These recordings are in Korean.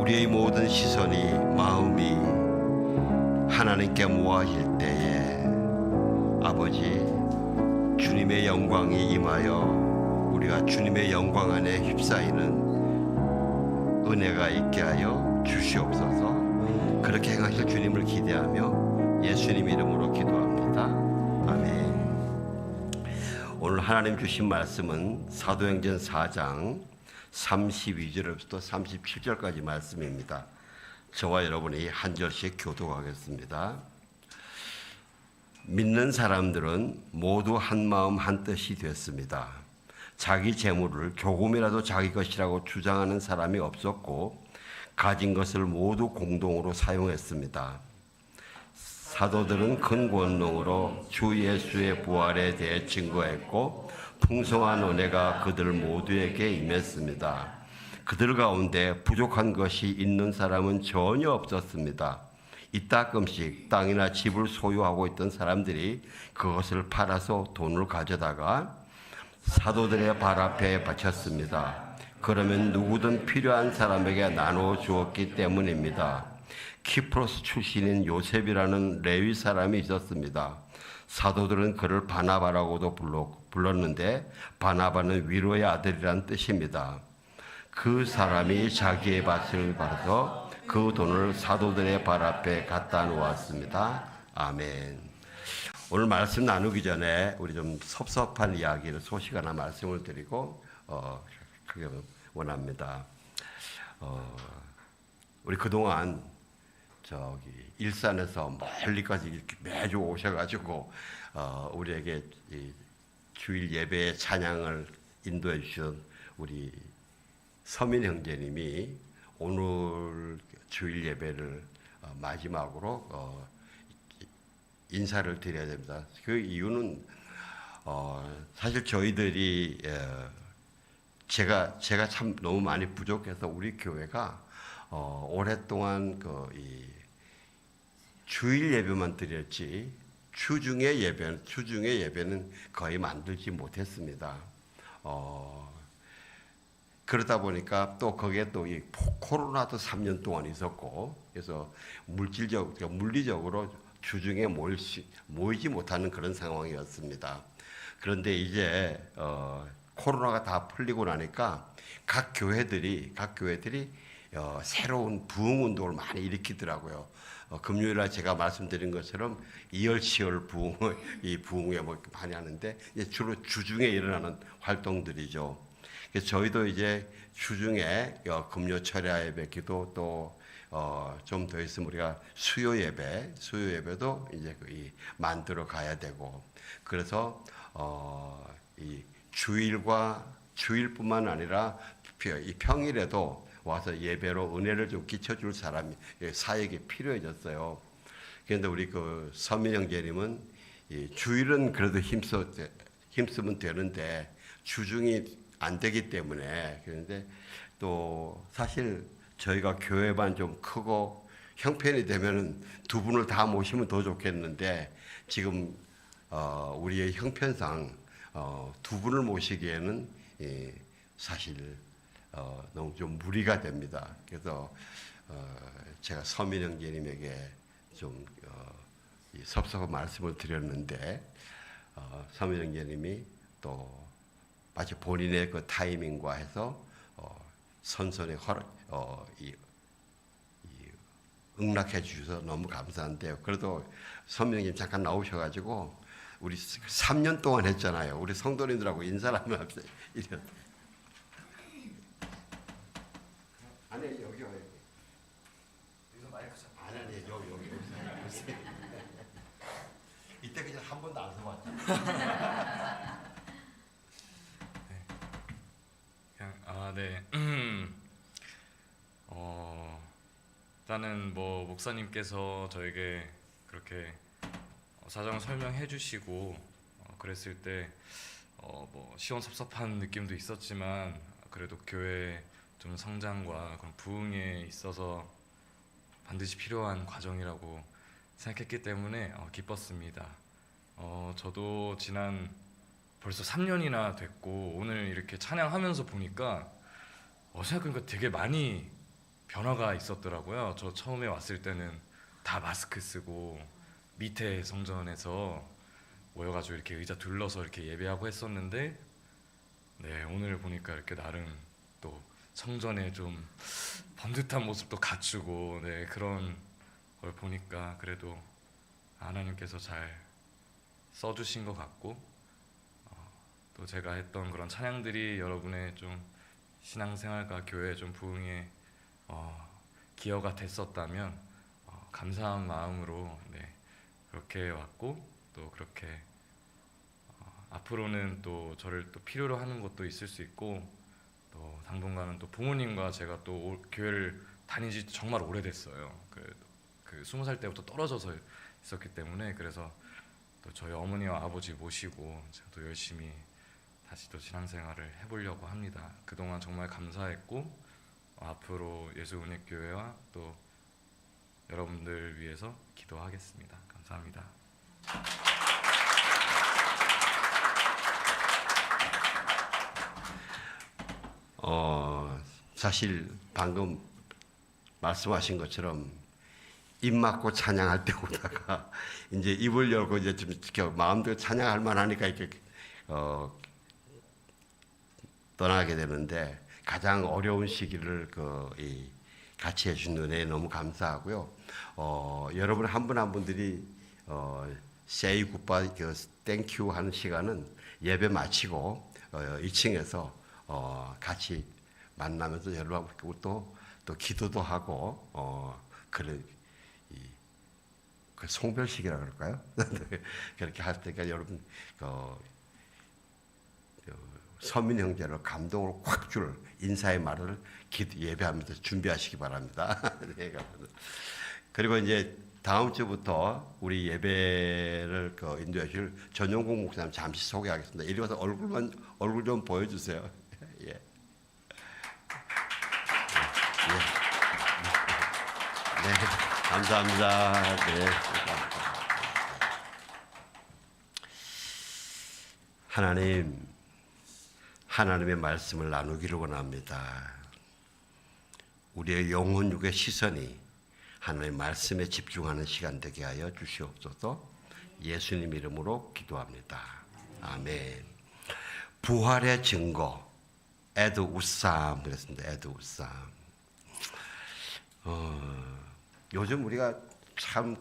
우리의 모든 시선이 마음이 하나님께 모아질 때에 아버지 주님의 영광이 임하여 우리가 주님의 영광 안에 휩싸이는 은혜가 있게 하여 주시옵소서. 그렇게 행하실 주님을 기대하며 예수님 이름으로 기도합니다. 아멘. 오늘 하나님 주신 말씀은 사도행전 4장 32절부터 37절까지 말씀입니다. 저와 여러분이 한 절씩 교독하겠습니다. 믿는 사람들은 모두 한 마음 한 뜻이 됐습니다. 자기 재물을 조금이라도 자기 것이라고 주장하는 사람이 없었고 가진 것을 모두 공동으로 사용했습니다. 사도들은 큰 권능으로 주 예수의 부활에 대해 증거했고 풍성한 은혜가 그들 모두에게 임했습니다. 그들 가운데 부족한 것이 있는 사람은 전혀 없었습니다. 이따금씩 땅이나 집을 소유하고 있던 사람들이 그것을 팔아서 돈을 가져다가 사도들의 발 앞에 바쳤습니다. 그러면 누구든 필요한 사람에게 나누어 주었기 때문입니다. 키프로스 출신인 요셉이라는 레위 사람이 있었습니다. 사도들은 그를 바나바라고도 불렀는데 바나바는 위로의 아들이란 뜻입니다. 그 사람이 자기의 밭을 팔아서 그 돈을 사도들의 발 앞에 갖다 놓았습니다. 아멘. 오늘 말씀 나누기 전에 우리 좀 섭섭한 이야기를 소식 하나 말씀을 드리고 그게 원합니다. 우리 그동안 저기 일산에서 멀리까지 이렇게 매주 오셔가지고 우리에게 이 주일 예배의 찬양을 인도해 주신 우리 서민 형제님이 오늘 주일 예배를 마지막으로 인사를 드려야 됩니다. 그 이유는 사실 저희들이 제가 참 너무 많이 부족해서 우리 교회가 오랫동안 이 주일 예배만 드렸지 주중의 예배는 거의 만들지 못했습니다. 그러다 보니까 또 거기에 또 이 코로나도 3년 동안 있었고 그래서 물리적으로 주중에 모이지 못하는 그런 상황이었습니다. 그런데 이제 코로나가 다 풀리고 나니까 각 교회들이 새로운 부흥 운동을 많이 일으키더라고요. 금요일날 제가 말씀드린 것처럼 이열치열 부흥회 많이 하는데 주로 주중에 일어나는 활동들이죠. 그래서 저희도 이제 주중에 금요 철야 예배 기도 또 좀 더 있으면 우리가 수요 예배도 이제 만들어 가야 되고 그래서 이 주일뿐만 아니라 이 평일에도 와서 예배로 은혜를 좀 끼쳐줄 사람이 사역이 필요해졌어요. 그런데 우리 그 서민 형제님은 주일은 그래도 힘쓰면 되는데 주중이 안 되기 때문에 그런데 또 사실 저희가 교회만 좀 크고 형편이 되면은 두 분을 다 모시면 더 좋겠는데 지금 우리의 형편상 두 분을 모시기에는 사실 너무 좀 무리가 됩니다. 그래서 제가 서민 형제님에게 좀 섭섭한 말씀을 드렸는데 서민 형제님이 또 마치 본인의 그 타이밍과 해서 선선히 응락해 주셔서 너무 감사한데요. 그래도 서민 형님 잠깐 나오셔가지고 우리 3년 동안 했잖아요. 우리 성도님들하고 인사를 하면 합시다. 아니 여기 와요. 여기서 마이크 잡고. 아니 여기. 이때 그냥 한 번도 안 써봤잖아. 네. 일단은 목사님께서 저에게 그렇게 사정을 설명해 주시고 그랬을 때 시원섭섭한 느낌도 있었지만 그래도 교회 좀 성장과 그런 부흥에 있어서 반드시 필요한 과정이라고 생각했기 때문에 기뻤습니다. 저도 지난 벌써 3년이나 됐고 오늘 이렇게 찬양하면서 보니까 생각해보니까 되게 많이 변화가 있었더라고요. 저 처음에 왔을 때는 다 마스크 쓰고 밑에 성전에서 모여가지고 이렇게 의자 둘러서 이렇게 예배하고 했었는데, 네, 오늘 보니까 이렇게 나름 또 성전에 좀 번듯한 모습도 갖추고, 네, 그런 걸 보니까 그래도 하나님께서 잘 써주신 것 같고, 또 제가 했던 그런 찬양들이 여러분의 좀 신앙생활과 교회 좀 부흥에 기여가 됐었다면 감사한 마음으로, 네, 그렇게 왔고, 또 그렇게 앞으로는 또 저를 또 필요로 하는 것도 있을 수 있고, 또 당분간은 또 부모님과 제가 또 교회를 다니지 정말 오래됐어요. 그 20살 때부터 떨어져서 있었기 때문에, 그래서 또 저희 어머니와 아버지 모시고 제가 또 열심히 다시 또 신앙생활을 해보려고 합니다. 그동안 정말 감사했고, 앞으로 예수은혜교회와 또 여러분들 위해서 기도하겠습니다. 감사합니다. 사실 방금 말씀하신 것처럼 입 막고 찬양할 때 오다가 이제 입을 열고 이제 좀 마음대로 찬양할 만하니까 이렇게 떠나게 되는데, 가장 어려운 시기를 같이 해주신 은혜에 너무 감사하고요. 여러분 한 분 한 분들이 say goodbye, thank you 하는 시간은 예배 마치고 2층에서 같이 만나면서 여러분하고 또 기도도 하고 그 송별식이라 그럴까요? 그렇게 할 때가 여러분 서민 형제를 감동을 확 줄 인사의 말을 예배하면서 준비하시기 바랍니다. 그리고 이제 다음 주부터 우리 예배를 인도해 주실 전용국 목사님 잠시 소개하겠습니다. 이리 와서 얼굴 좀 보여주세요. 예. 네, 감사합니다. 네. 하나님의 말씀을 나누기를 원합니다. 우리의 영혼육의 시선이 하나님의 말씀에 집중하는 시간 되게 하여 주시옵소서. 예수님 이름으로 기도합니다. 아멘. 부활의 증거, 에드우쌈 그랬습니다. 에드우쌈. 요즘 우리가 참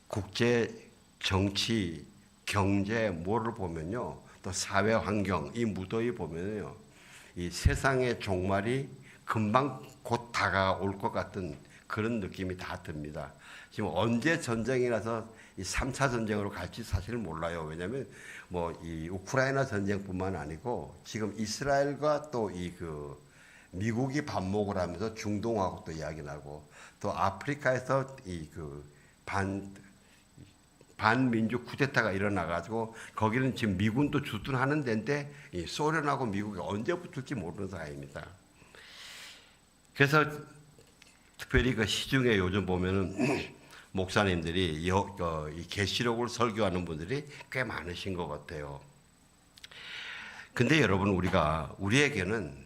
국제 정치, 경제 뭐를 보면요, 또 사회 환경, 이 무더위 보면요, 이 세상의 종말이 금방 곧 다가올 것 같은 그런 느낌이 다 듭니다. 지금 언제 전쟁이 나서 이 3차 전쟁으로 갈지 사실 몰라요. 왜냐하면 이 우크라이나 전쟁뿐만 아니고 지금 이스라엘과 또 미국이 반목을 하면서 중동하고 또 이야기 나고, 또 아프리카에서 반민족 쿠데타가 일어나가지고 거기는 지금 미군도 주둔하는 데인데 이 소련하고 미국이 언제 붙을지 모르는 사이입니다. 그래서 특별히 시중에 요즘 보면은 목사님들이 이 계시록을 설교하는 분들이 꽤 많으신 것 같아요. 근데 여러분, 우리에게는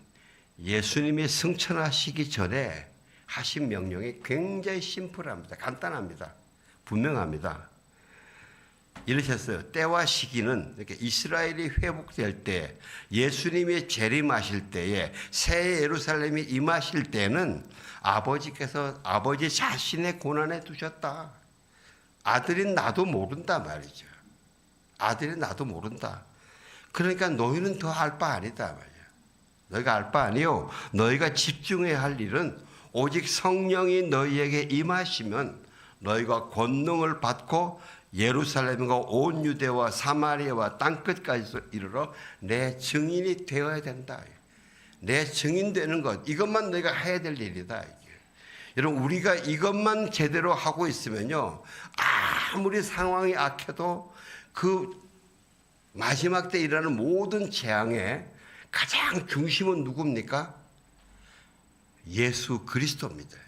예수님이 승천하시기 전에 하신 명령이 굉장히 심플합니다. 간단합니다. 분명합니다. 이러셨어요. 때와 시기는 이렇게 이스라엘이 회복될 때, 예수님이 재림하실 때에, 새 예루살렘이 임하실 때는 아버지께서 아버지 자신의 고난에 두셨다. 아들인 나도 모른다 말이죠. 아들인 나도 모른다. 그러니까 너희는 더 알 바 아니다 말이야. 너희가 알 바 아니요. 너희가 집중해야 할 일은 오직 성령이 너희에게 임하시면 너희가 권능을 받고 예루살렘과 온 유대와 사마리아와 땅끝까지 이르러 내 증인이 되어야 된다. 내 증인 되는 것, 이것만 너희가 해야 될 일이다. 여러분, 우리가 이것만 제대로 하고 있으면요, 아무리 상황이 악해도 그 마지막 때 일어나는 모든 재앙의 가장 중심은 누굽니까? 예수 그리스도입니다.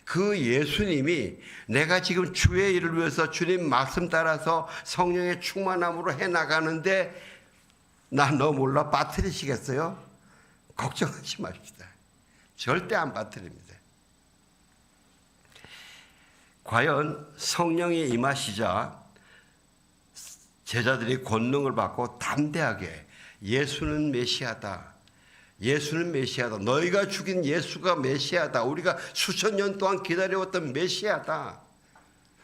그 예수님이 내가 지금 주의 일을 위해서 주님 말씀 따라서 성령의 충만함으로 해나가는데 나 너 몰라 빠뜨리시겠어요? 걱정하지 마십시다. 절대 안 빠뜨립니다. 과연 성령이 임하시자 제자들이 권능을 받고 담대하게 예수는 메시아다. 예수는 메시아다. 너희가 죽인 예수가 메시아다. 우리가 수천 년 동안 기다려왔던 메시아다.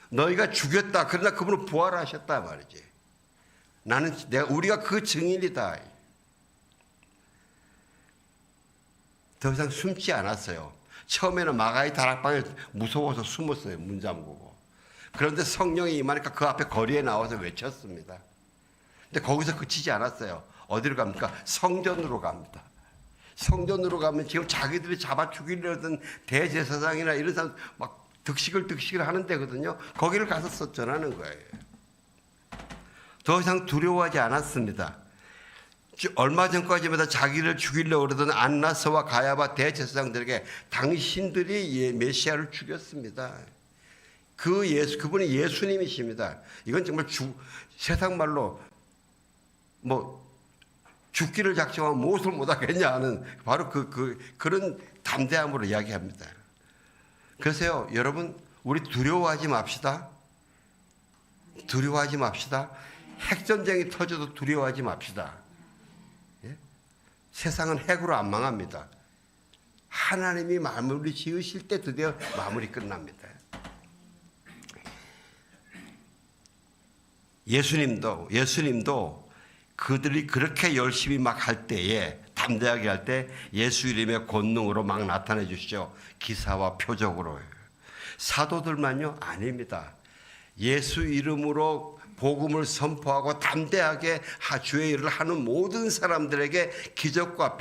너희가 죽였다. 그러나 그분은 부활하셨다 말이지. 우리가 그 증인이다. 더 이상 숨지 않았어요. 처음에는 마가의 다락방에 무서워서 숨었어요. 문 잠그고. 그런데 성령이 임하니까 그 앞에 거리에 나와서 외쳤습니다. 근데 거기서 그치지 않았어요. 어디로 갑니까? 성전으로 갑니다. 성전으로 가면 지금 자기들이 잡아 죽이려던 대제사장이나 이런 사람 막 득식을 하는 데거든요. 거기를 가서 전하는 거예요. 더 이상 두려워하지 않았습니다. 얼마 전까지마다 자기를 죽이려고 그러던 안나스와 가야바 대제사장들에게 당신들이 메시아를 죽였습니다. 그분이 예수님이십니다. 이건 정말 세상 말로 죽기를 작정하면 무엇을 못하겠냐 하는 바로 그런 담대함으로 이야기합니다. 그래서요, 여러분, 우리 두려워하지 맙시다. 두려워하지 맙시다. 핵전쟁이 터져도 두려워하지 맙시다. 예? 세상은 핵으로 안 망합니다. 하나님이 마무리 지으실 때 드디어 마무리 끝납니다. 예수님도 그들이 그렇게 열심히 막 할 때에, 담대하게 할 때 예수 이름의 권능으로 막 나타내 주시죠. 기사와 표적으로. 사도들만요? 아닙니다. 예수 이름으로 복음을 선포하고 담대하게 주의 일을 하는 모든 사람들에게 기적과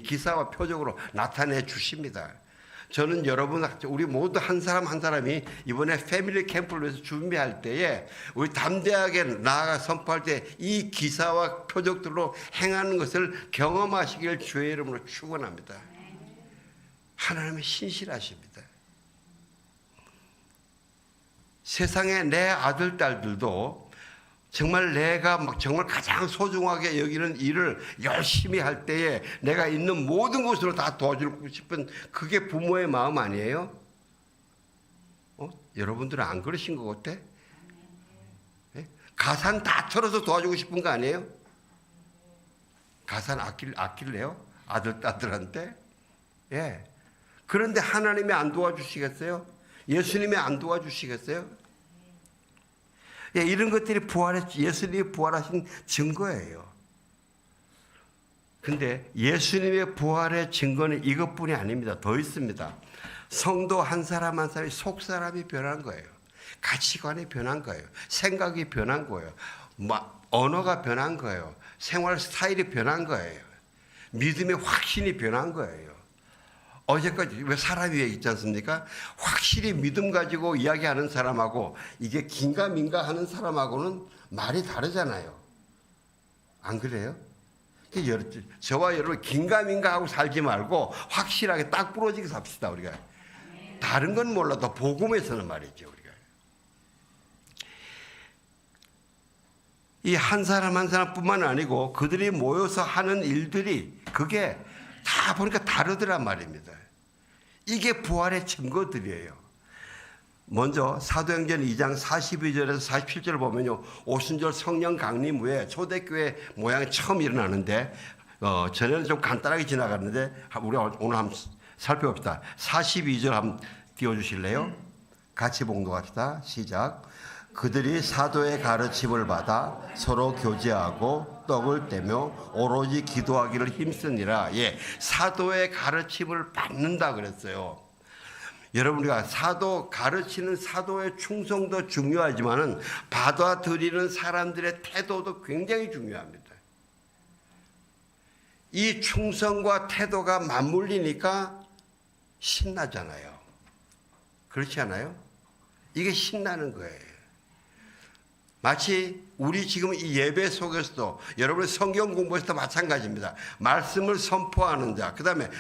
기사와 표적으로 나타내 주십니다. 저는 여러분, 우리 모두 한 사람 한 사람이 이번에 패밀리 캠프를 위해서 준비할 때에 우리 담대하게 나아가 선포할 때 이 기사와 표적들로 행하는 것을 경험하시길 주의 이름으로 축원합니다. 하나님이 신실하십니다. 세상에 내 아들, 딸들도 정말 내가 정말 가장 소중하게 여기는 일을 열심히 할 때에 내가 있는 모든 것으로 다 도와주고 싶은 그게 부모의 마음 아니에요? 여러분들은 안 그러신 것 같아? 네? 가산 다 털어서 도와주고 싶은 거 아니에요? 가산 아낄래요? 아들, 딸들한테? 예. 그런데 하나님이 안 도와주시겠어요? 예수님이 안 도와주시겠어요? 예, 이런 것들이 예수님이 부활하신 증거예요. 근데 예수님의 부활의 증거는 이것뿐이 아닙니다. 더 있습니다. 성도 한 사람 한 사람이 속사람이 변한 거예요. 가치관이 변한 거예요. 생각이 변한 거예요. 언어가 변한 거예요. 생활 스타일이 변한 거예요. 믿음의 확신이 변한 거예요. 어제까지 왜 사람이 있지 않습니까? 확실히 믿음 가지고 이야기하는 사람하고 이게 긴가민가 하는 사람하고는 말이 다르잖아요. 안 그래요? 저와 여러분 긴가민가 하고 살지 말고 확실하게 딱 부러지게 삽시다. 우리가 다른 건 몰라도 복음에서는 말이죠. 우리가 이 한 사람 한 사람뿐만 아니고 그들이 모여서 하는 일들이 그게 다 보니까 다르더란 말입니다. 이게 부활의 증거들이에요. 먼저 사도행전 2장 42절에서 47절을 보면요, 오순절 성령 강림 후에 초대교회 모양이 처음 일어나는데 전에는 좀 간단하게 지나갔는데 우리가 오늘 한번 살펴봅시다. 42절 한번 띄워주실래요? 같이 봉독합시다. 시작. 그들이 사도의 가르침을 받아 서로 교제하고 떡을 떼며 오로지 기도하기를 힘쓰니라. 예, 사도의 가르침을 받는다 그랬어요. 여러분, 우리가 가르치는 사도의 충성도 중요하지만은 받아들이는 사람들의 태도도 굉장히 중요합니다. 이 충성과 태도가 맞물리니까 신나잖아요. 그렇지 않아요? 이게 신나는 거예요. 마치 우리 지금 이 예배 속에서도 여러분의 성경 공부에서도 마찬가지입니다. 말씀을 선포하는 자, 그 다음에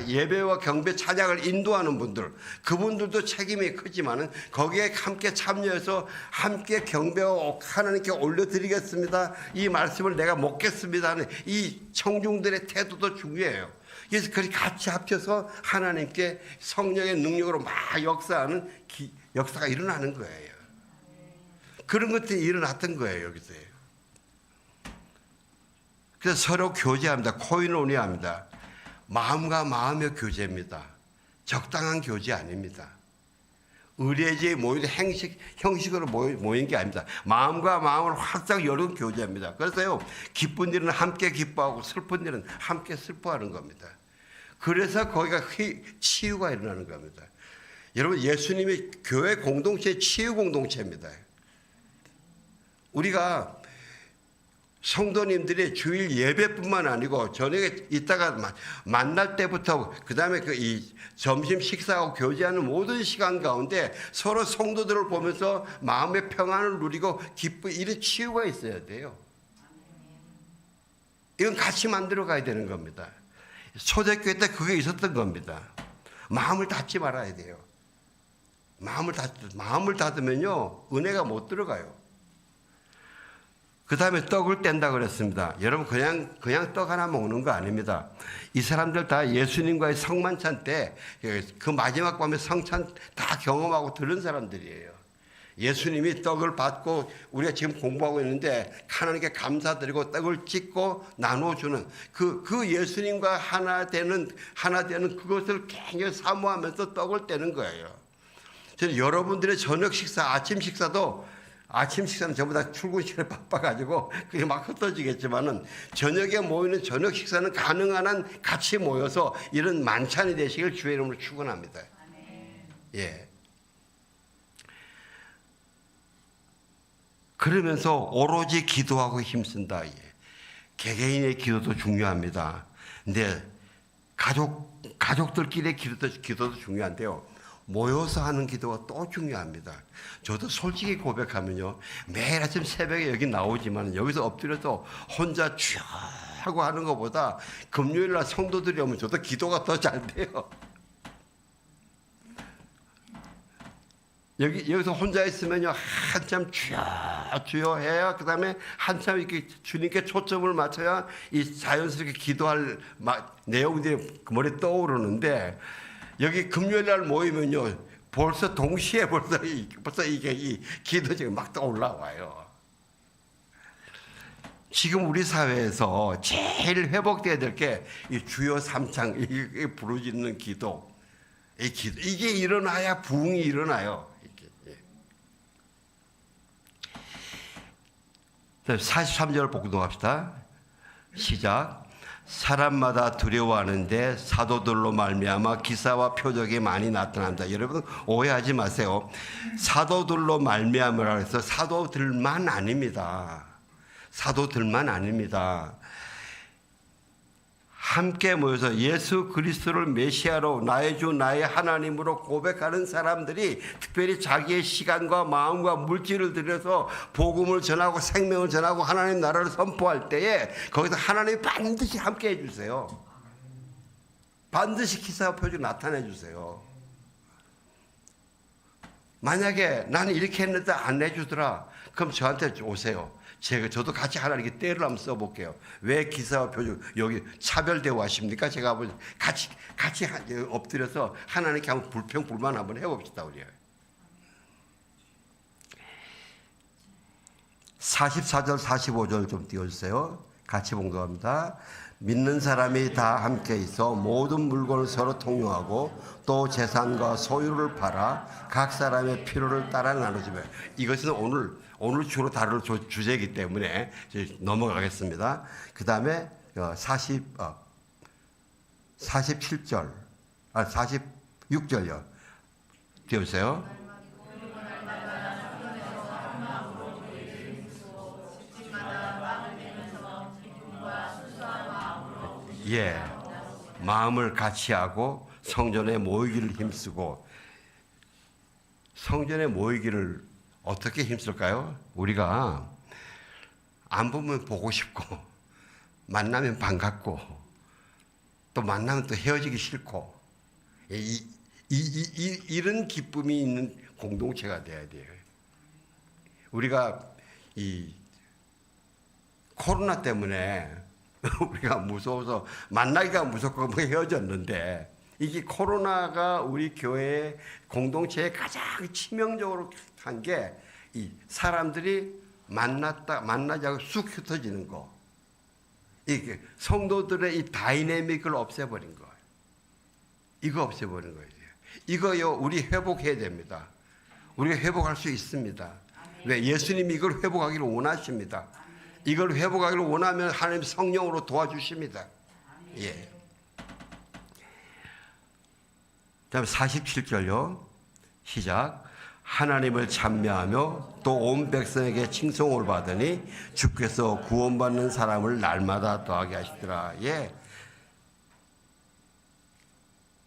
예배와 경배 찬양을 인도하는 분들, 그분들도 책임이 크지만은 거기에 함께 참여해서 함께 경배하고 하나님께 올려드리겠습니다. 이 말씀을 내가 먹겠습니다 하는 이 청중들의 태도도 중요해요. 그래서 그렇게 같이 합쳐서 하나님께 성령의 능력으로 막 역사하는 역사가 일어나는 거예요. 그런 것들이 일어났던 거예요, 여기서. 그래서 서로 교제합니다. 코이노니아입니다. 마음과 마음의 교제입니다. 적당한 교제 아닙니다. 의례제에 모인 형식으로 모인 게 아닙니다. 마음과 마음을 활짝 여는 교제입니다. 그래서요, 기쁜 일은 함께 기뻐하고 슬픈 일은 함께 슬퍼하는 겁니다. 그래서 거기가 치유가 일어나는 겁니다. 여러분, 예수님이 교회 공동체 치유 공동체입니다. 우리가 성도님들이 주일 예배뿐만 아니고 저녁에 있다가 만날 때부터 그 다음에 이 점심 식사하고 교제하는 모든 시간 가운데 서로 성도들을 보면서 마음의 평안을 누리고 이런 치유가 있어야 돼요. 이건 같이 만들어 가야 되는 겁니다. 초대교회 때 그게 있었던 겁니다. 마음을 닫지 말아야 돼요. 마음을 닫으면요, 은혜가 못 들어가요. 그 다음에 떡을 뗀다 그랬습니다. 여러분, 그냥 떡 하나 먹는 거 아닙니다. 이 사람들 다 예수님과의 성만찬 때 그 마지막 밤에 성찬 다 경험하고 들은 사람들이에요. 예수님이 떡을 받고 우리가 지금 공부하고 있는데 하나님께 감사드리고 떡을 찢고 나눠주는 그 예수님과 하나 되는 그것을 굉장히 사모하면서 떡을 떼는 거예요. 저는 여러분들의 저녁 식사, 아침 식사는 전부 다 출근 시간에 바빠가지고 그게 막 흩어지겠지만은 저녁에 모이는 저녁 식사는 가능한 한 같이 모여서 이런 만찬이 되시길 주의 이름으로 축원합니다. 예. 그러면서 오로지 기도하고 힘쓴다. 예. 개개인의 기도도 중요합니다. 근데 가족들끼리의 기도도 중요한데요. 모여서 하는 기도가 또 중요합니다. 저도 솔직히 고백하면요, 매일 아침 새벽에 여기 나오지만 여기서 엎드려서 혼자 쭉 하고 하는 것보다 금요일 날 성도들이 오면 저도 기도가 더 잘 돼요. 여기서 혼자 있으면요, 한참 주여 해야, 그 다음에 한참 이렇게 주님께 초점을 맞춰야 이 자연스럽게 기도할 내용들이 머리에 떠오르는데, 여기 금요일 날 모이면요, 벌써 동시에 이게 이 기도적이 막 떠올라와요. 지금 우리 사회에서 제일 회복돼야 될 게 이 주여 삼창, 이 부르짖는 기도, 이게 일어나야 부흥이 일어나요. 43절 복독합시다. 시작. 사람마다 두려워하는데 사도들로 말미암아 기사와 표적이 많이 나타납니다. 여러분 오해하지 마세요. 사도들로 말미암으라 해서 사도들만 아닙니다. 사도들만 아닙니다. 함께 모여서 예수 그리스도를 메시아로 나의 주 나의 하나님으로 고백하는 사람들이 특별히 자기의 시간과 마음과 물질을 들여서 복음을 전하고 생명을 전하고 하나님 나라를 선포할 때에 거기서 하나님이 반드시 함께 해주세요. 반드시 기사와 표적 나타내 주세요. 만약에 나는 이렇게 했는데 안 해주더라, 그럼 저한테 오세요. 저도 같이 하나님께 때를 한번 써볼게요. 왜 기사와 표적 여기 차별 대우하십니까? 제가 같이 엎드려서 하나님께 한번 불평불만 한번 해봅시다. 우리 44절 45절 좀 띄워주세요. 같이 봉독합니다. 믿는 사람이 다 함께 있어 모든 물건을 서로 통용하고 또 재산과 소유를 팔아 각 사람의 필요를 따라 나누지며. 이것은 오늘 주로 다룰 주제이기 때문에 넘어가겠습니다. 그 다음에 47절, 46절요. 띄워주세요. 예, 마음을 같이 하고 성전에 모이기를 힘쓰고. 성전에 모이기를 어떻게 힘쓸까요? 우리가 안 보면 보고 싶고, 만나면 반갑고, 또 만나면 또 헤어지기 싫고, 이런 기쁨이 있는 공동체가 돼야 돼요. 우리가 이 코로나 때문에 우리가 무서워서 만나기가 무섭고 뭐 헤어졌는데 이게 코로나가 우리 교회 공동체에 가장 치명적으로 한 게 이 사람들이 만나자고 쑥 흩어지는 거. 이게 성도들의 이 다이내믹을 없애버린 거예요. 이거 없애버린 거예요. 이거요 우리 회복해야 됩니다. 우리가 회복할 수 있습니다. 왜? 예수님이 이걸 회복하기를 원하십니다. 이걸 회복하기를 원하면 하나님 성령으로 도와주십니다. 예. 다음 47절요. 시작. 하나님을 찬미하며 또 온 백성에게 칭송을 받으니 주께서 구원받는 사람을 날마다 더하게 하시더라. 예.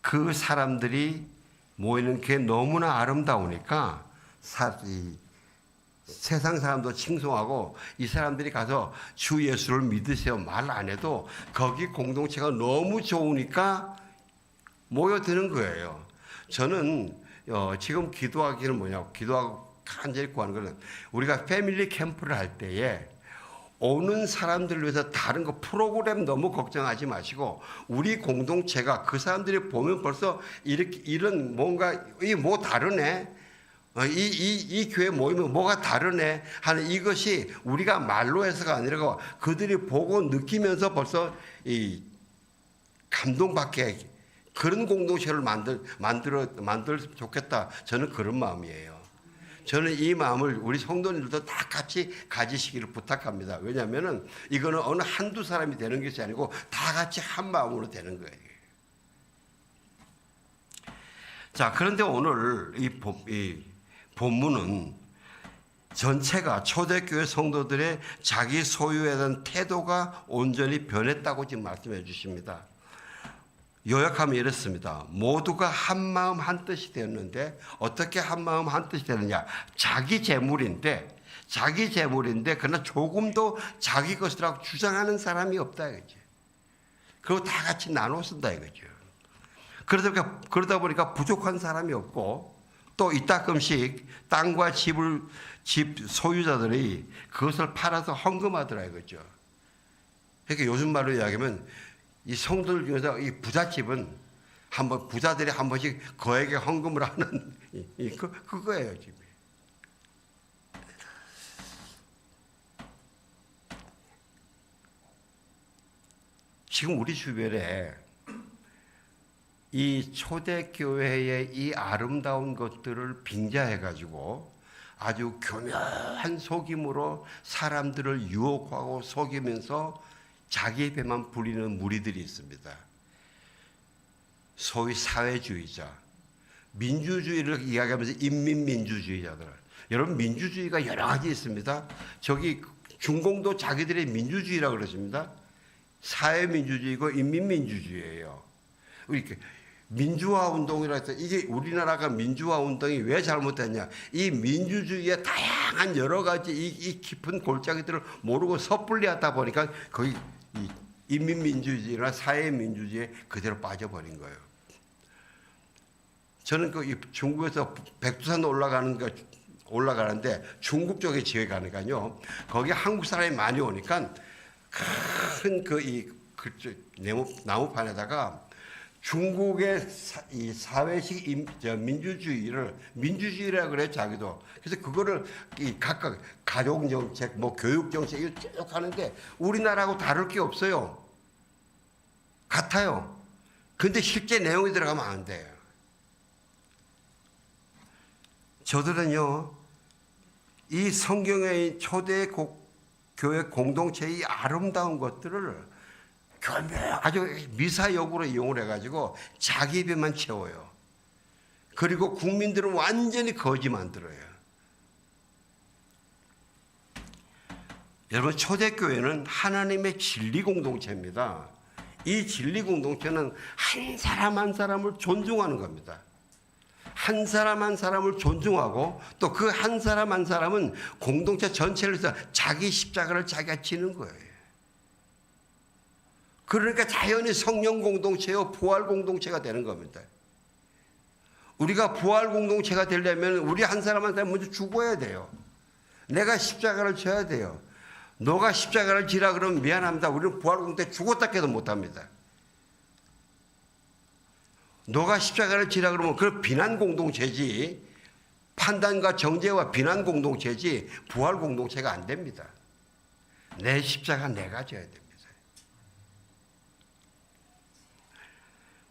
그 사람들이 모이는 게 너무나 아름다우니까 세상 사람도 칭송하고 이 사람들이 가서 주 예수를 믿으세요 말 안 해도 거기 공동체가 너무 좋으니까 모여드는 거예요. 저는 지금 기도하기는 뭐냐고 기도하고 간절히 구하는 거는 우리가 패밀리 캠프를 할 때에 오는 사람들을 위해서 다른 거 프로그램 너무 걱정하지 마시고 우리 공동체가 그 사람들이 보면 벌써 이렇게 이런 뭔가 이 뭐 다르네. 이 교회 모이면 뭐가 다르네 하는 이것이 우리가 말로 해서가 아니라 그들이 보고 느끼면서 벌써 이 감동받게 그런 공동체를 만들었으면 좋겠다. 저는 그런 마음이에요. 저는 이 마음을 우리 성도님들도 다 같이 가지시기를 부탁합니다. 왜냐하면 이거는 어느 한두 사람이 되는 것이 아니고 다 같이 한 마음으로 되는 거예요. 자, 그런데 오늘 이 본문은 전체가 초대교회 성도들의 자기 소유에 대한 태도가 온전히 변했다고 지금 말씀해 주십니다. 요약하면 이렇습니다. 모두가 한 마음 한 뜻이 되었는데 어떻게 한 마음 한 뜻이 되느냐. 자기 재물인데 그러나 조금도 자기 것이라고 주장하는 사람이 없다 이거죠. 그리고 다 같이 나눠 쓴다 이거죠. 그러다 보니까 부족한 사람이 없고 또 이따금씩 땅과 집 소유자들이 그것을 팔아서 헌금하더라 이거죠. 그러니까 요즘 말로 이야기하면 이 성도들 중에서 이 부잣집은 부자들이 한 번씩 거액의 헌금을 하는 그거예요 지금. 지금 우리 주변에 이 초대교회의 이 아름다운 것들을 빙자해가지고 아주 교묘한 속임으로 사람들을 유혹하고 속이면서 자기 배만 부리는 무리들이 있습니다. 소위 사회주의자, 민주주의를 이야기하면서 인민민주주의자들. 여러분 민주주의가 여러 가지 있습니다. 저기 중공도 자기들의 민주주의라고 그러십니다. 사회민주주의고 인민민주주의예요. 이렇게 민주화 운동이라 해서 이게 우리나라가 민주화 운동이 왜 잘못됐냐. 이 민주주의의 다양한 여러 가지 이 깊은 골짜기들을 모르고 섣불리 하다 보니까 거의 이 인민민주주의나 사회민주주의에 그대로 빠져버린 거예요. 저는 그 중국에서 백두산 올라가는데 중국 쪽에 지역에 가니까요. 거기 한국 사람이 많이 오니까 큰 나무판에다가 중국의 이 사회식 민주주의라 그래 자기도. 그래서 그거를 각각 가족 정책, 뭐 교육 정책 이거 쭉 하는데 우리나라하고 다를 게 없어요. 같아요. 근데 실제 내용이 들어가면 안 돼요. 저들은요, 이 성경의 초대 교회 공동체의 이 아름다운 것들을 아주 미사역으로 이용을 해가지고 자기 배만 채워요. 그리고 국민들은 완전히 거지 만들어요. 여러분 초대교회는 하나님의 진리 공동체입니다. 이 진리 공동체는 한 사람 한 사람을 존중하는 겁니다. 한 사람 한 사람을 존중하고 또 그 한 사람 한 사람은 공동체 전체를 위해서 자기 십자가를 자기가 지는 거예요. 그러니까 자연히 성령 공동체요 부활 공동체가 되는 겁니다. 우리가 부활 공동체가 되려면 우리 한 사람 한 사람 먼저 죽어야 돼요. 내가 십자가를 져야 돼요. 너가 십자가를 지라 그러면 미안합니다. 우리는 부활공동 때 죽었다 깨도 못합니다. 너가 십자가를 지라 그러면 그 비난 공동체지, 판단과 정죄와 비난 공동체지 부활 공동체가 안 됩니다. 내 십자가 내가 져야 됩니다.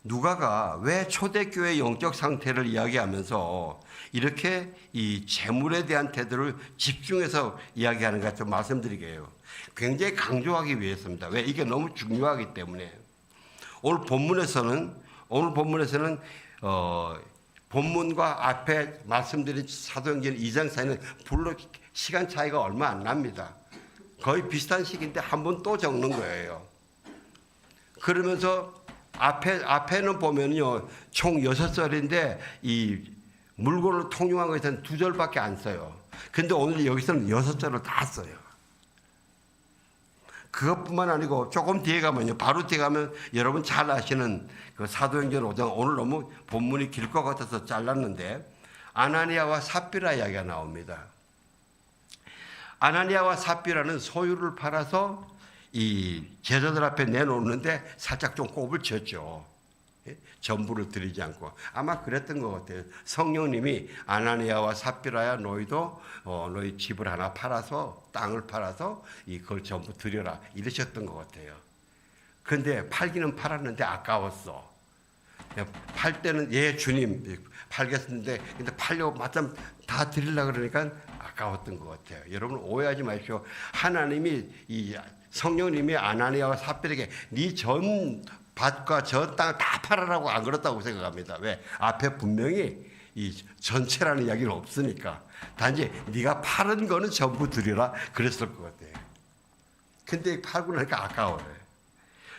누가가 왜 초대교회 영적 상태를 이야기하면서 이렇게 이 재물에 대한 태도를 집중해서 이야기하는가 좀 말씀드리게요. 굉장히 강조하기 위해서입니다. 왜? 이게 너무 중요하기 때문에. 오늘 본문에서는 본문과 앞에 말씀드린 사도행전 2장 사이는 불로 시간 차이가 얼마 안 납니다. 거의 비슷한 시기인데 한 번 또 적는 거예요. 그러면서 앞에는 보면요, 총 6절인데 이 물건을 통용한 것에는 2절밖에 안 써요. 근데 오늘 여기서는 6절을 다 써요. 그것뿐만 아니고 조금 뒤에 가면요, 바로 뒤에 가면 여러분 잘 아시는 그 사도행전 5장, 오늘 너무 본문이 길 것 같아서 잘랐는데 아나니아와 삽비라 이야기가 나옵니다. 아나니아와 삽비라는 소유를 팔아서 이 제자들 앞에 내놓는데 살짝 좀 꼽을 쳤죠. 전부를 드리지 않고. 아마 그랬던 것 같아요. 성령님이 아나니아와 삽비라야 너희도 너희 집을 하나 팔아서, 땅을 팔아서 이걸 전부 드려라 이러셨던 것 같아요. 근데 팔기는 팔았는데 아까웠어. 팔 때는 예 주님 팔겠는데 근데 팔려고 마침 다 드리려고 그러니까 아까웠던 것 같아요. 여러분 오해하지 마십시오. 하나님이 이 성령님이 아나니아와 삽비라에게 네 전 밭과 전 땅을 다 팔아라고 안 그렇다고 생각합니다. 왜? 앞에 분명히 이 전체라는 이야기는 없으니까. 단지 네가 파는 거는 전부 드리라 그랬을 것 같아요. 근데 팔고 나니까 아까워요.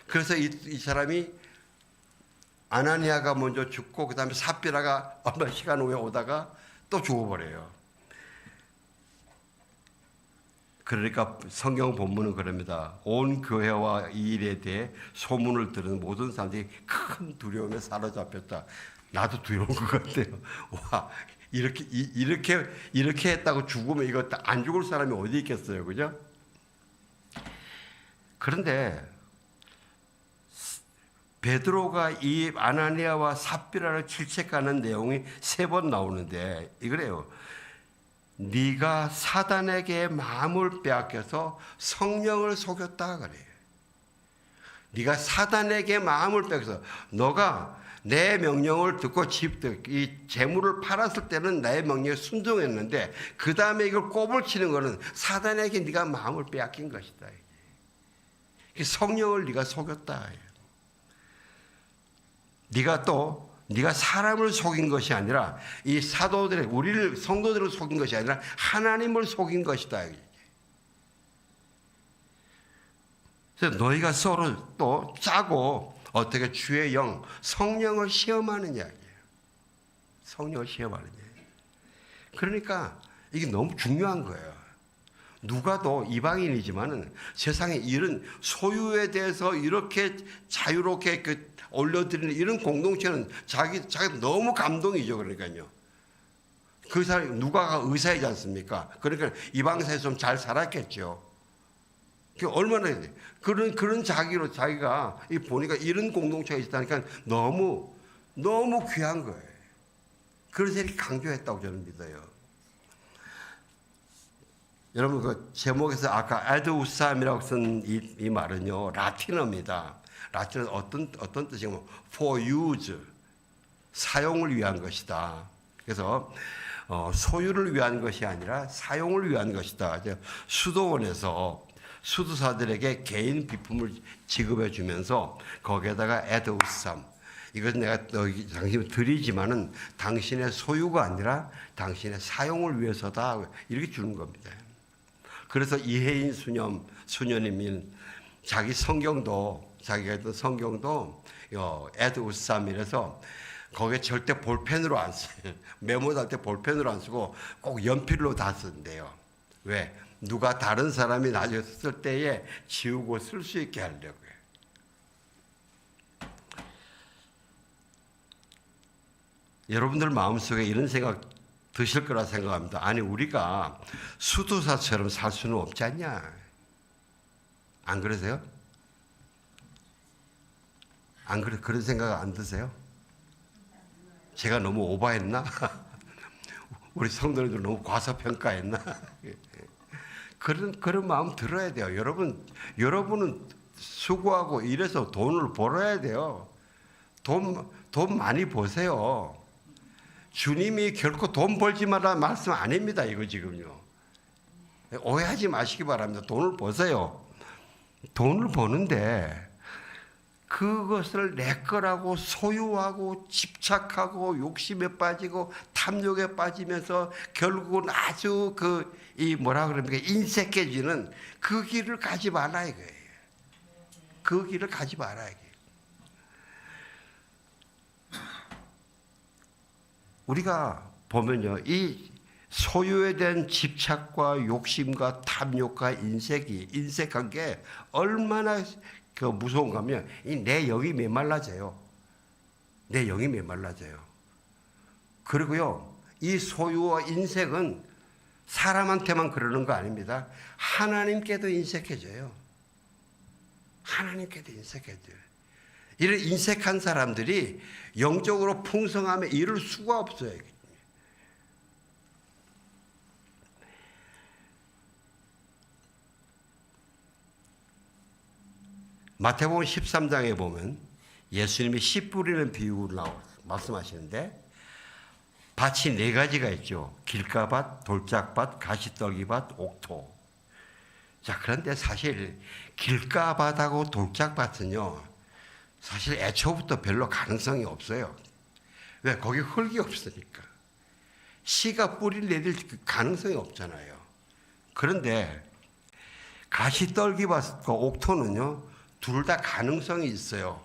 그래서 이 사람이 아나니아가 먼저 죽고 그 다음에 삽비라가 얼마 시간 후에 오다가 또 죽어버려요. 그러니까 성경 본문은 그럽니다. 온 교회와 이 일에 대해 소문을 들은 모든 사람들이 큰 두려움에 사로잡혔다. 나도 두려운 것 같아요. 와, 이렇게 했다고 죽으면 이거 안 죽을 사람이 어디 있겠어요, 그죠? 그런데 베드로가 이 아나니아와 삽비라를 질책하는 내용이 3번 나오는데 이거래요. 네가 사단에게 마음을 빼앗겨서 성령을 속였다 그래요. 네가 사단에게 마음을 빼앗겨서 너가 내 명령을 듣고 이 재물을 팔았을 때는 내 명령에 순종했는데 그 다음에 이걸 꼽을 치는 거는 사단에게 네가 마음을 빼앗긴 것이다. 성령을 네가 속였다. 네가 사람을 속인 것이 아니라 이 사도들의 우리를 성도들을 속인 것이 아니라 하나님을 속인 것이다. 그래서 너희가 서로 또 짜고 어떻게 주의 영 성령을 시험하는 이야기예요. 성령을 시험하는 이야기. 그러니까 이게 너무 중요한 거예요. 누가도 이방인이지만은 세상에 이런 소유에 대해서 이렇게 자유롭게 올려드리는 이런 공동체는 자기 너무 감동이죠. 그러니까요. 그 사람 누가가 의사이지 않습니까? 그러니까 이방사에서 좀 잘 살았겠죠. 얼마나 그런 자기가 보니까 이런 공동체가 있다니까 너무 귀한 거예요. 그래서 이렇게 강조했다고 저는 믿어요. 여러분 그 제목에서 아까 에드우삼이라고 쓴 이 말은요 라틴어입니다. 라틴은 어떤 뜻이냐면 for use 사용을 위한 것이다. 그래서 소유를 위한 것이 아니라 사용을 위한 것이다. 수도원에서 수도사들에게 개인 비품을 지급해 주면서 거기에다가 에드우삼 이것은 내가 당신을 드리지만은 당신의 소유가 아니라 당신의 사용을 위해서다 이렇게 주는 겁니다. 그래서 이혜인 수녀님은 자기 성경도 자기가 했던 성경도 에드우삼이라서 거기에 절대 볼펜으로 안 써요. 메모할 때 볼펜으로 안 쓰고 꼭 연필로 다 쓴대요. 왜? 누가 다른 사람이 나중에 쓸 때에 지우고 쓸 수 있게 하려고요. 여러분들 마음속에 이런 생각 드실 거라 생각합니다. 아니 우리가 수도사처럼 살 수는 없지 않냐. 안 그러세요? 그런 생각 안 드세요? 제가 너무 오버했나? 우리 성도들 너무 과소평가했나? 그런 마음 들어야 돼요. 여러분은 수고하고 일해서 돈을 벌어야 돼요. 돈 많이 버세요. 주님이 결코 돈 벌지 말라는 말씀 아닙니다. 이거 지금요. 오해하지 마시기 바랍니다. 돈을 버세요. 돈을 버는데 그것을 내 거라고 소유하고 집착하고 욕심에 빠지고 탐욕에 빠지면서 결국은 아주 뭐라 그럽니까? 인색해지는 그 길을 가지 말라 이거예요. 그 길을 가지 말아야 돼. 우리가 보면요, 이 소유에 대한 집착과 욕심과 탐욕과 인색한 게 얼마나 무서운가 하면 내 영이 메말라져요. 내 영이 메말라져요. 그리고요, 이 소유와 인색은 사람한테만 그러는 거 아닙니다. 하나님께도 인색해져요. 하나님께도 인색해져요. 이런 인색한 사람들이 영적으로 풍성함에 이를 수가 없어요. 마태복음 13장에 보면 예수님이 씨 뿌리는 비유를 말씀하시는데 밭이 네 가지가 있죠. 길가밭, 돌짝밭, 가시떨기밭, 옥토. 자, 그런데 사실 길가밭하고 돌짝밭은요, 사실 애초부터 별로 가능성이 없어요. 왜? 거기 흙이 없으니까. 씨가 뿌리를 내릴 가능성이 없잖아요. 그런데 가시떨기밭과 옥토는요, 둘 다 가능성이 있어요.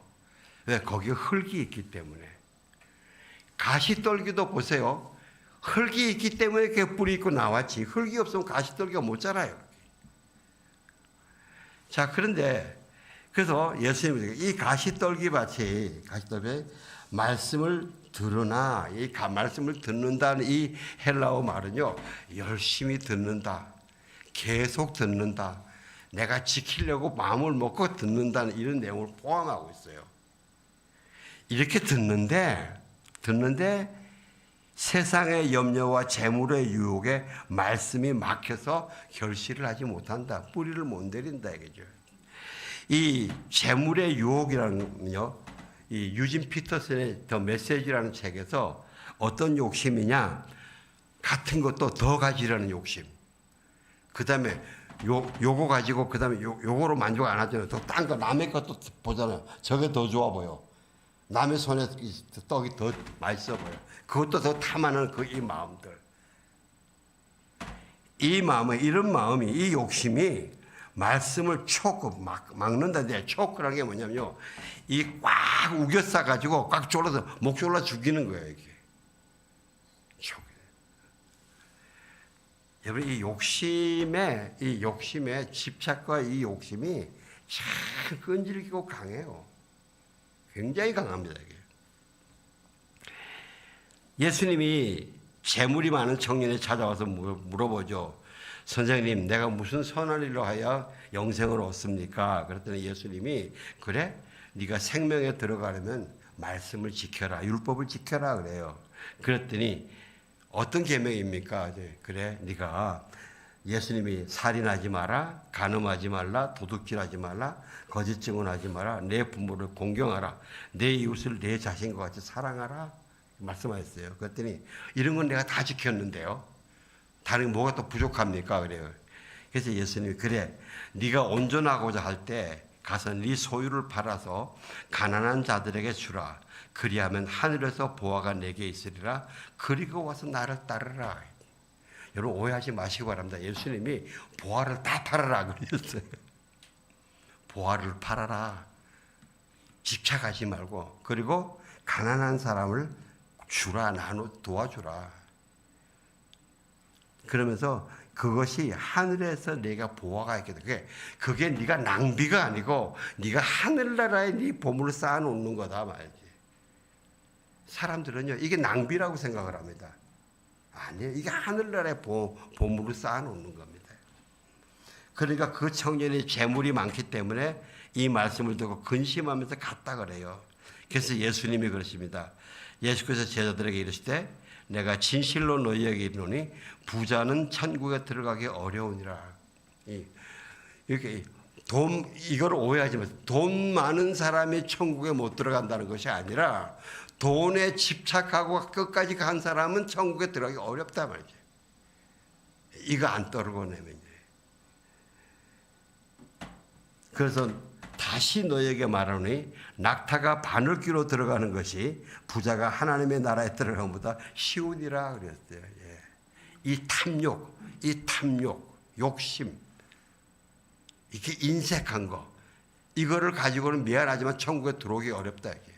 왜? 거기에 흙이 있기 때문에. 가시떨기도 보세요. 흙이 있기 때문에 그 뿌리 있고 나왔지. 흙이 없으면 가시떨기가 못 자라요. 자, 그런데 그래서 예수님이 이 가시떨기밭이 말씀을 들으나 이 말씀을 듣는다는 이 헬라어 말은요, 열심히 듣는다, 계속 듣는다, 내가 지키려고 마음을 먹고 듣는다는 이런 내용을 포함하고 있어요. 이렇게 듣는데 세상의 염려와 재물의 유혹에 말씀이 막혀서 결실을 하지 못한다. 뿌리를 못 내린다 이거죠. 이 재물의 유혹이라는 건요, 이 유진 피터슨의 더 메시지라는 책에서 어떤 욕심이냐, 같은 것도 더 가지려는 욕심. 그 다음에 요거 가지고 그 다음에 요거로 만족 안 하잖아요. 또 딴 거 남의 것도 보잖아요. 저게 더 좋아 보여. 남의 손에 떡이 더 맛있어 보여. 그것도 더 탐하는 이 마음들. 이 마음은, 이런 마음이, 이 욕심이 말씀을 막는다는데, 초크라는 게 뭐냐면요, 이 꽉 우겨싸 가지고 꽉 졸라서 목 졸라 죽이는 거예요, 이게. 여러분, 이 욕심의 집착과 이 욕심이 참 끈질기고 강해요. 굉장히 강합니다, 이게. 예수님이 재물이 많은 청년이 찾아와서 물어보죠. 선생님, 내가 무슨 선한 일로 하여 영생을 얻습니까? 그랬더니 예수님이, 그래? 네가 생명에 들어가려면 말씀을 지켜라, 율법을 지켜라 그래요. 그랬더니 어떤 계명입니까? 그래, 네가 예수님이 살인하지 마라, 간음하지 말라, 도둑질하지 말라, 거짓 증언하지 마라, 내 부모를 공경하라, 내 이웃을 내 자신과 같이 사랑하라 말씀하셨어요. 그랬더니 이런 건 내가 다 지켰는데요, 다른 뭐가 또 부족합니까? 그래요. 그래서 예수님이, 그래, 네가 온전하고자 할 때 가서 네 소유를 팔아서 가난한 자들에게 주라. 그리하면 하늘에서 보화가 내게 있으리라. 그리고 와서 나를 따르라. 여러분, 오해하지 마시기 바랍니다. 예수님이 보화를 다 팔아라 그러셨어요. 보화를 팔아라. 집착하지 말고, 그리고 가난한 사람을 주라, 도와주라. 그러면서 그것이 하늘에서 내가 보화가 있게 돼. 그게 네가 낭비가 아니고 네가 하늘나라에 네 보물을 쌓아놓는 거다 말이지. 사람들은요, 이게 낭비라고 생각을 합니다. 아니에요. 이게 하늘나라에 보물을 쌓아놓는 겁니다. 그러니까 그 청년이 재물이 많기 때문에 이 말씀을 듣고 근심하면서 갔다 그래요. 그래서 예수님이 그러십니다. 예수께서 제자들에게 이르시되 내가 진실로 너희에게 이르노니 부자는 천국에 들어가기 어려우니라. 이렇게 이걸 오해하지 마세요. 돈 많은 사람이 천국에 못 들어간다는 것이 아니라 돈에 집착하고 끝까지 간 사람은 천국에 들어가기 어렵다 말이죠. 이거 안 떨궈내면. 그래서 다시 너에게 말하노니 낙타가 바늘귀로 들어가는 것이 부자가 하나님의 나라에 들어가는 것보다 쉬우니라 그랬어요. 예. 이 탐욕, 욕심, 이렇게 인색한 거, 이거를 가지고는 미안하지만 천국에 들어오기 어렵다 이게.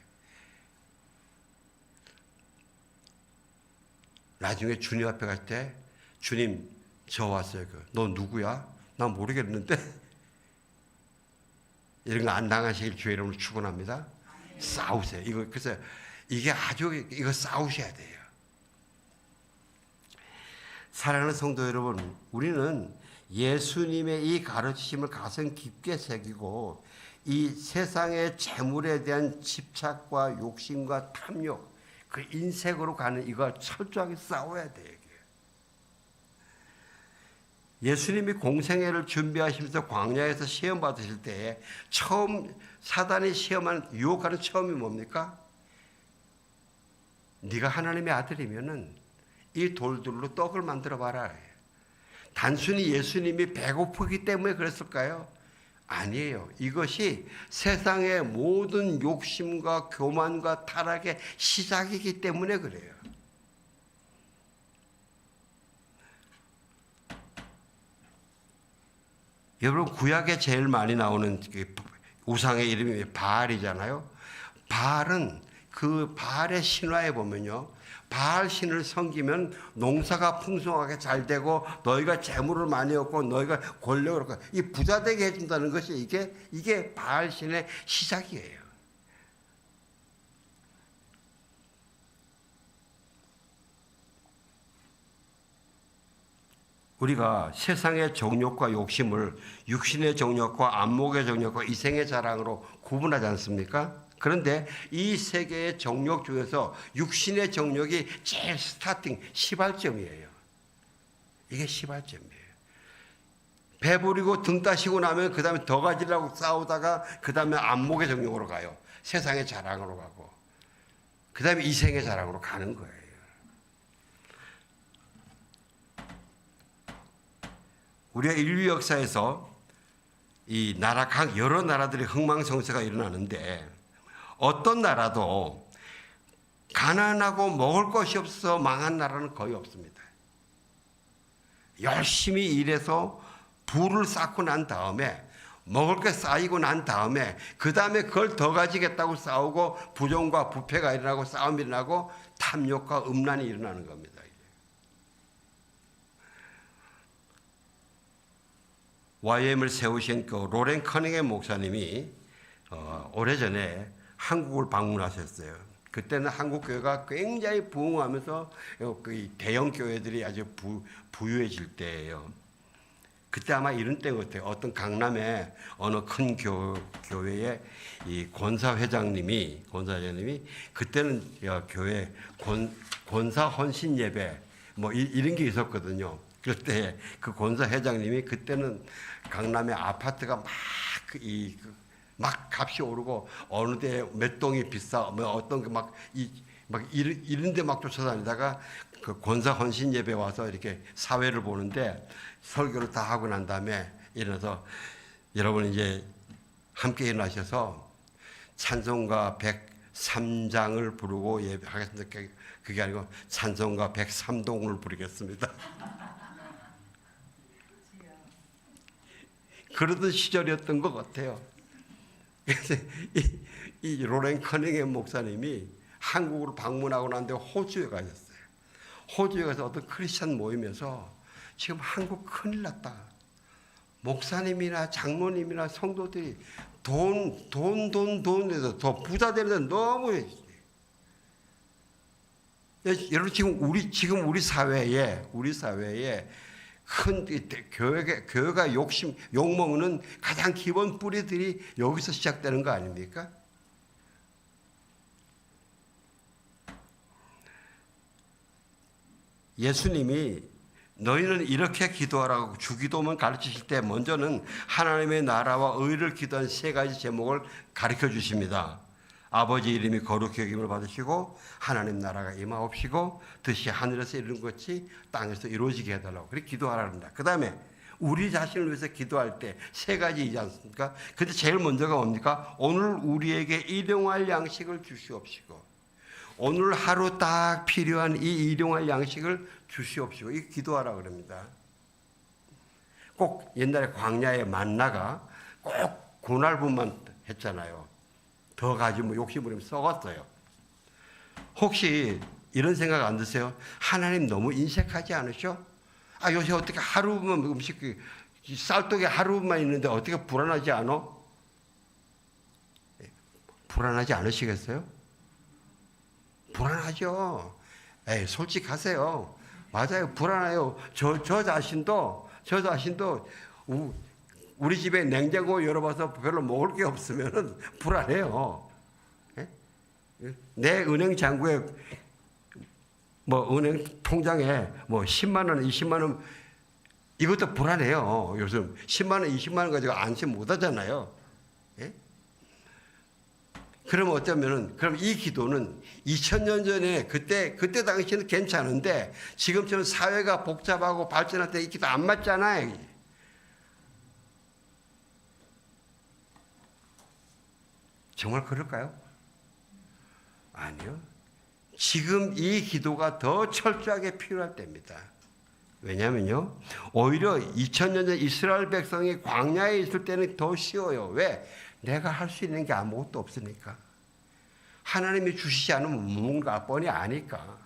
나중에 주님 앞에 갈 때 주님 저 왔어요. 너 누구야? 난 모르겠는데. 이런 거 안 당하시길 주의 이름으로 축원합니다. 싸우세요. 그래서 이게 이거 싸우셔야 돼요. 사랑하는 성도 여러분, 우리는 예수님의 이 가르치심을 가슴 깊게 새기고 이 세상의 재물에 대한 집착과 욕심과 탐욕, 그 인색으로 가는 이거 철저하게 싸워야 돼요. 예수님이 공생애를 준비하시면서 광야에서 시험 받으실 때에 처음 사단이 유혹하는 처음이 뭡니까? 네가 하나님의 아들이면은 이 돌들로 떡을 만들어 봐라. 단순히 예수님이 배고프기 때문에 그랬을까요? 아니에요. 이것이 세상의 모든 욕심과 교만과 타락의 시작이기 때문에 그래요. 여러분, 구약에 제일 많이 나오는 우상의 이름이 바알이잖아요. 바알은 그 바알의 신화에 보면요, 바알 신을 섬기면 농사가 풍성하게 잘 되고 너희가 재물을 많이 얻고 너희가 권력을 얻고 이 부자 되게 해준다는 것이 이게 바알 신의 시작이에요. 우리가 세상의 정욕과 욕심을 육신의 정욕과 안목의 정욕과 이생의 자랑으로 구분하지 않습니까? 그런데 이 세계의 정욕 중에서 육신의 정욕이 제일 스타팅, 시발점이에요. 이게 시발점이에요. 배부리고 등 따시고 나면 그 다음에 더 가지려고 싸우다가 그 다음에 안목의 정욕으로 가요. 세상의 자랑으로 가고 그 다음에 이생의 자랑으로 가는 거예요. 우리가 인류 역사에서 이 여러 나라들의 흥망성쇠가 일어나는데 어떤 나라도 가난하고 먹을 것이 없어서 망한 나라는 거의 없습니다. 열심히 일해서 부를 쌓고 난 다음에 먹을 게 쌓이고 난 다음에 그 다음에 그걸 더 가지겠다고 싸우고 부정과 부패가 일어나고 싸움이 일어나고 탐욕과 음란이 일어나는 겁니다. YM을 세우신 그 로렌 커닝햄 목사님이 오래전에 한국을 방문하셨어요. 그때는 한국 교회가 굉장히 부흥하면서 그 대형 교회들이 아주 부유해질 때예요. 그때 아마 이런 때인 것 같아요. 어떤 강남의 어느 큰 교회의 이 권사 회장님이 그때는 교회 권사 헌신 예배 뭐 이런 게 있었거든요. 그때 그 권사 회장님이 그때는 강남의 아파트가 막 값이 오르고 어느 데 몇 동이 비싸 뭐 어떤 게 막 이런 데 막 쫓아다니다가 그 권사 헌신 예배 와서 이렇게 사회를 보는데 설교를 다 하고 난 다음에 일어나서 여러분 이제 함께 일어나셔서 찬송가 103장을 부르고 예배하겠습니다. 그게 아니고 찬송가 103동을 부르겠습니다. 그러던 시절이었던 것 같아요. 그래서 이 로렌 커닝햄 목사님이 한국으로 방문하고 난 뒤에 호주에 가셨어요. 호주에 가서 어떤 크리스찬 모임에서 지금 한국 큰일 났다. 목사님이나 장로님이나 성도들이 돈에서 더 부자 되는데 너무 여러분 지금 우리 사회에 큰 교회가 욕먹는 가장 기본 뿌리들이 여기서 시작되는 거 아닙니까? 예수님이 너희는 이렇게 기도하라고 주기도문 가르치실 때 먼저는 하나님의 나라와 의를 기도한 세 가지 제목을 가르쳐 주십니다. 아버지 이름이 거룩히 여김을 받으시고 하나님 나라가 임하옵시고 뜻이 하늘에서 이루는 것이 땅에서 이루어지게 해달라고 그렇게 기도하랍니다. 그 다음에 우리 자신을 위해서 기도할 때 세 가지이지 않습니까? 근데 제일 먼저가 뭡니까? 오늘 우리에게 일용할 양식을 주시옵시고 오늘 하루 딱 필요한 이 일용할 양식을 주시옵시고 이 기도하라 그럽니다. 꼭 옛날에 광야의 만나가 꼭 고날분만 했잖아요. 더 가지고 욕심 부리면 썩었어요. 혹시 이런 생각 안 드세요? 하나님 너무 인색하지 않으셔? 요새 어떻게 하루만 음식 쌀떡에 하루만 있는데 어떻게 불안하지 않아? 불안하지 않으시겠어요? 불안하죠. 솔직하세요. 맞아요. 불안해요. 저 자신도 우리 집에 냉장고 열어봐서 별로 먹을 게 없으면 불안해요. 내 은행 잔고에 은행 통장에 10만 원, 20만 원 이것도 불안해요. 요즘 10만 원, 20만 원 가지고 안심 못 하잖아요. 그럼 어쩌면은 그럼 이 기도는 2000년 전에 그때 당시에는 괜찮은데 지금처럼 사회가 복잡하고 발전할 때 이 기도 안 맞잖아요. 정말 그럴까요? 아니요. 지금 이 기도가 더 철저하게 필요할 때입니다. 왜냐하면요. 오히려 2000년 전 이스라엘 백성이 광야에 있을 때는 더 쉬워요. 왜? 내가 할 수 있는 게 아무것도 없으니까. 하나님이 주시지 않으면 뭔가 뻔히 아니까.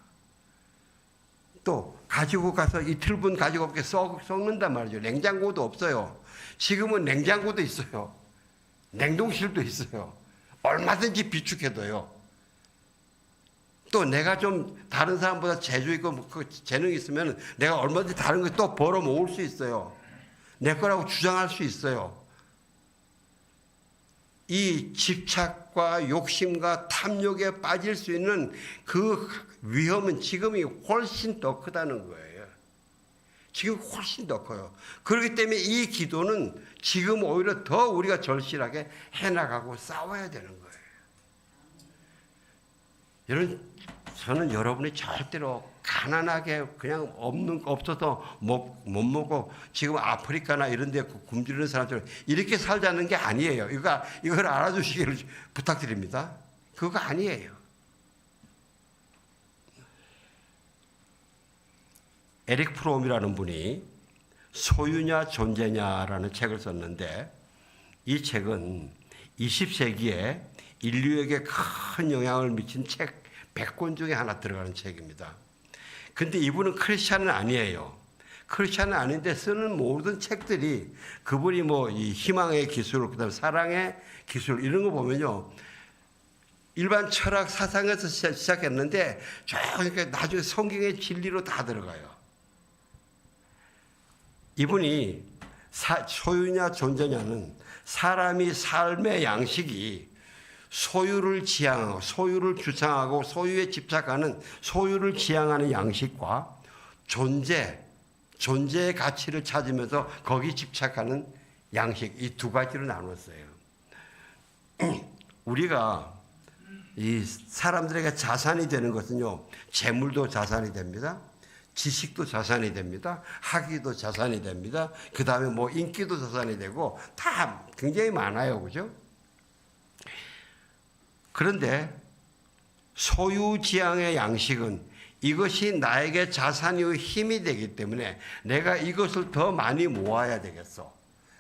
또 가지고 가서 이틀분 가지고 없게 썩는단 말이죠. 냉장고도 없어요. 지금은 냉장고도 있어요. 냉동실도 있어요. 얼마든지 비축해둬요. 또 내가 좀 다른 사람보다 재주 있고 재능이 있으면 내가 얼마든지 다른 거 또 벌어 모을 수 있어요. 내 거라고 주장할 수 있어요. 이 집착과 욕심과 탐욕에 빠질 수 있는 그 위험은 지금이 훨씬 더 크다는 거예요. 지금 훨씬 더 커요. 그렇기 때문에 이 기도는 지금 오히려 더 우리가 절실하게 해나가고 싸워야 되는 거예요. 여러분, 저는 여러분이 절대로 가난하게 그냥 없어서 못 먹고 지금 아프리카나 이런 데 굶주리는 사람처럼 이렇게 살자는 게 아니에요. 이걸 알아주시기를 부탁드립니다. 그거 아니에요. 에릭 프롬이라는 분이 소유냐 존재냐라는 책을 썼는데 이 책은 20세기에 인류에게 큰 영향을 미친 책 100권 중에 하나 들어가는 책입니다. 근데 이분은 크리스찬은 아니에요. 크리스찬은 아닌데 쓰는 모든 책들이 그분이 이 희망의 기술, 그다음에 사랑의 기술 이런 거 보면요. 일반 철학 사상에서 시작했는데 그러니까 나중에 성경의 진리로 다 들어가요. 이분이 소유냐 존재냐는 사람이 삶의 양식이 소유를 지향하고 소유를 주창하고 소유에 집착하는 소유를 지향하는 양식과 존재의 가치를 찾으면서 거기 집착하는 양식 이 두 가지로 나눴어요. 우리가 이 사람들에게 자산이 되는 것은요. 재물도 자산이 됩니다. 지식도 자산이 됩니다. 학위도 자산이 됩니다. 그 다음에 인기도 자산이 되고 다 굉장히 많아요. 그죠? 그런데 소유지향의 양식은 이것이 나에게 자산이고 힘이 되기 때문에 내가 이것을 더 많이 모아야 되겠어.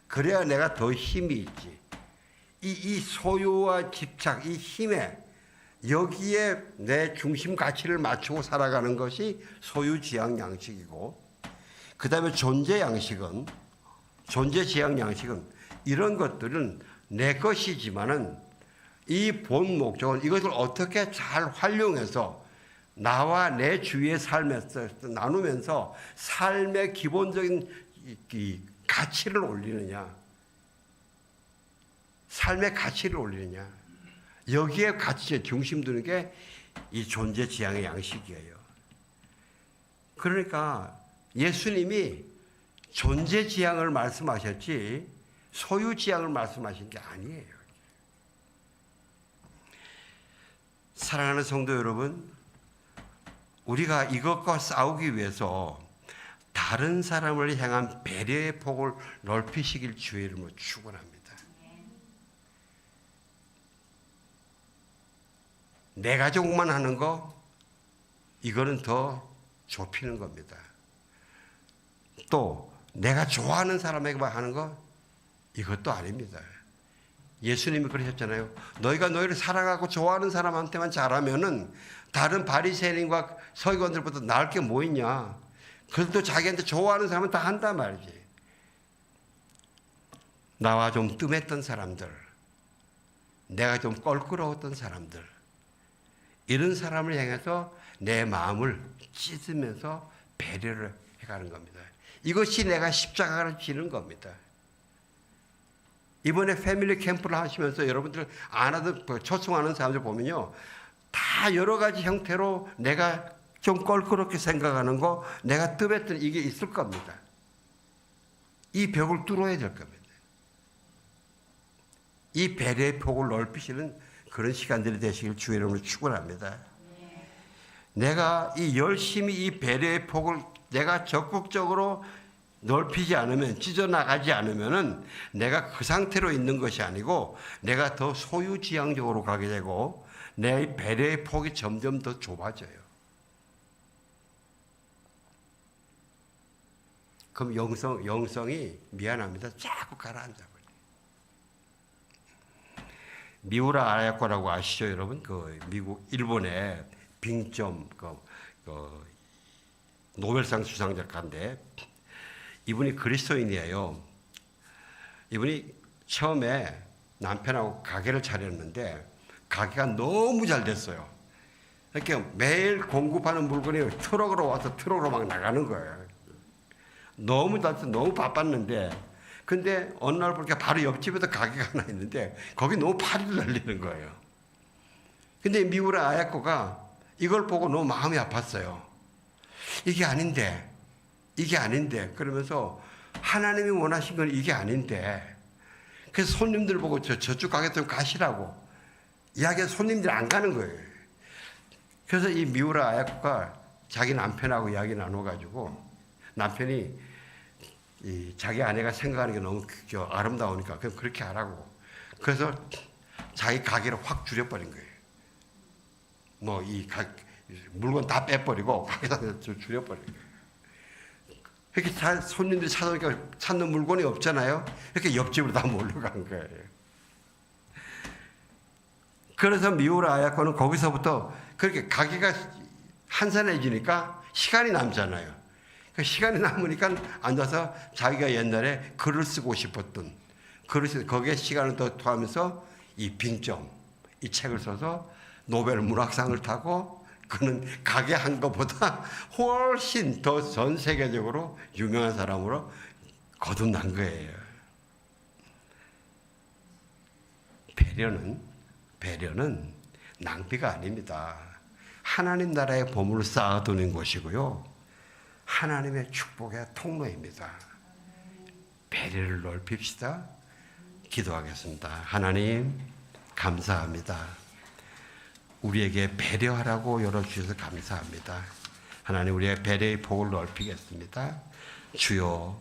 그래야 내가 더 힘이 있지. 이 소유와 집착, 이 힘에 여기에 내 중심 가치를 맞추고 살아가는 것이 소유지향 양식이고 그 다음에 존재지향 양식은 이런 것들은 내 것이지만은 이 본 목적은 이것을 어떻게 잘 활용해서 나와 내 주위의 삶에서 나누면서 삶의 기본적인 이 가치를 올리느냐, 삶의 가치를 올리느냐, 여기에 가치에 중심 두는 게 이 존재 지향의 양식이에요. 그러니까 예수님이 존재 지향을 말씀하셨지 소유 지향을 말씀하신 게 아니에요. 사랑하는 성도 여러분, 우리가 이것과 싸우기 위해서 다른 사람을 향한 배려의 폭을 넓히시길 주의 이름으로 축원합니다. 내 가족만 하는 거, 이거는 더 좁히는 겁니다. 또 내가 좋아하는 사람에게만 하는 거, 이것도 아닙니다. 예수님이 그러셨잖아요. 너희가 너희를 사랑하고 좋아하는 사람한테만 잘하면은 다른 바리새인과 서기관들보다 나을 게 뭐 있냐. 그래도 자기한테 좋아하는 사람은 다 한단 말이지. 나와 좀 뜸했던 사람들, 내가 좀 껄끄러웠던 사람들, 이런 사람을 향해서 내 마음을 찢으면서 배려를 해가는 겁니다. 이것이 내가 십자가를 지는 겁니다. 이번에 패밀리 캠프를 하시면서 여러분들 안 하던 초청하는 사람들 보면요, 다 여러 가지 형태로 내가 좀 껄끄럽게 생각하는 거, 내가 뜸했던 이게 있을 겁니다. 이 벽을 뚫어야 될 겁니다. 이 배려의 폭을 넓히시는 그런 시간들이 되시길 주의 이름으로 축원합니다. 내가 이 열심히 이 배려의 폭을 내가 적극적으로 넓히지 않으면, 찢어나가지 않으면은 내가 그 상태로 있는 것이 아니고 내가 더 소유지향적으로 가게 되고 내 배려의 폭이 점점 더 좁아져요. 그럼 영성이 미안합니다. 자꾸 가라앉아 버려요. 미우라 아야코라고 아시죠, 여러분? 그 미국, 일본의 빙점 노벨상 수상 작가인데 이분이 그리스도인이에요. 이분이 처음에 남편하고 가게를 차렸는데 가게가 너무 잘 됐어요. 이렇게 매일 공급하는 물건이 트럭으로 와서 트럭으로 막 나가는 거예요. 너무 바빴는데, 근데 어느 날 보니까 바로 옆집에도 가게가 하나 있는데 거기 너무 파리를 날리는 거예요. 근데 미우라 아야코가 이걸 보고 너무 마음이 아팠어요. 이게 아닌데 그러면서 하나님이 원하신 건 이게 아닌데, 그래서 손님들 보고 저쪽 가게 좀 가시라고 이야기해. 손님들이 안 가는 거예요. 그래서 이 미우라 아야코가 자기 남편하고 이야기 나눠가지고, 남편이 자기 아내가 생각하는 게 너무 아름다우니까 그럼 그렇게 하라고. 그래서 자기 가게를 확 줄여버린 거예요. 물건 다 빼버리고 가게에다 줄여버린 거예요. 이렇게 손님들이 찾아오니까 찾는 물건이 없잖아요. 이렇게 옆집으로 다 몰려간 거예요. 그래서 미우라 아야코는 거기서부터 그렇게 가게가 한산해지니까 시간이 남잖아요. 그 시간이 남으니까 앉아서 자기가 옛날에 글을 쓰고 싶었던 거기에 시간을 더 투하면서 이 빙점, 이 책을 써서 노벨 문학상을 타고, 그는 가게 한 것보다 훨씬 더 전 세계적으로 유명한 사람으로 거듭난 거예요. 배려는 낭비가 아닙니다. 하나님 나라의 보물을 쌓아두는 것이고요, 하나님의 축복의 통로입니다. 배려를 넓힙시다. 기도하겠습니다. 하나님 감사합니다. 우리에게 배려하라고 열어주셔서 감사합니다. 하나님, 우리의 배려의 폭을 넓히겠습니다. 주여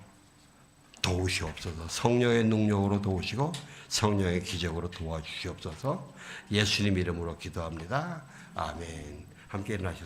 도우시옵소서. 성령의 능력으로 도우시고 성령의 기적으로 도와주시옵소서. 예수님 이름으로 기도합니다. 아멘. 함께 일어나셨습니다.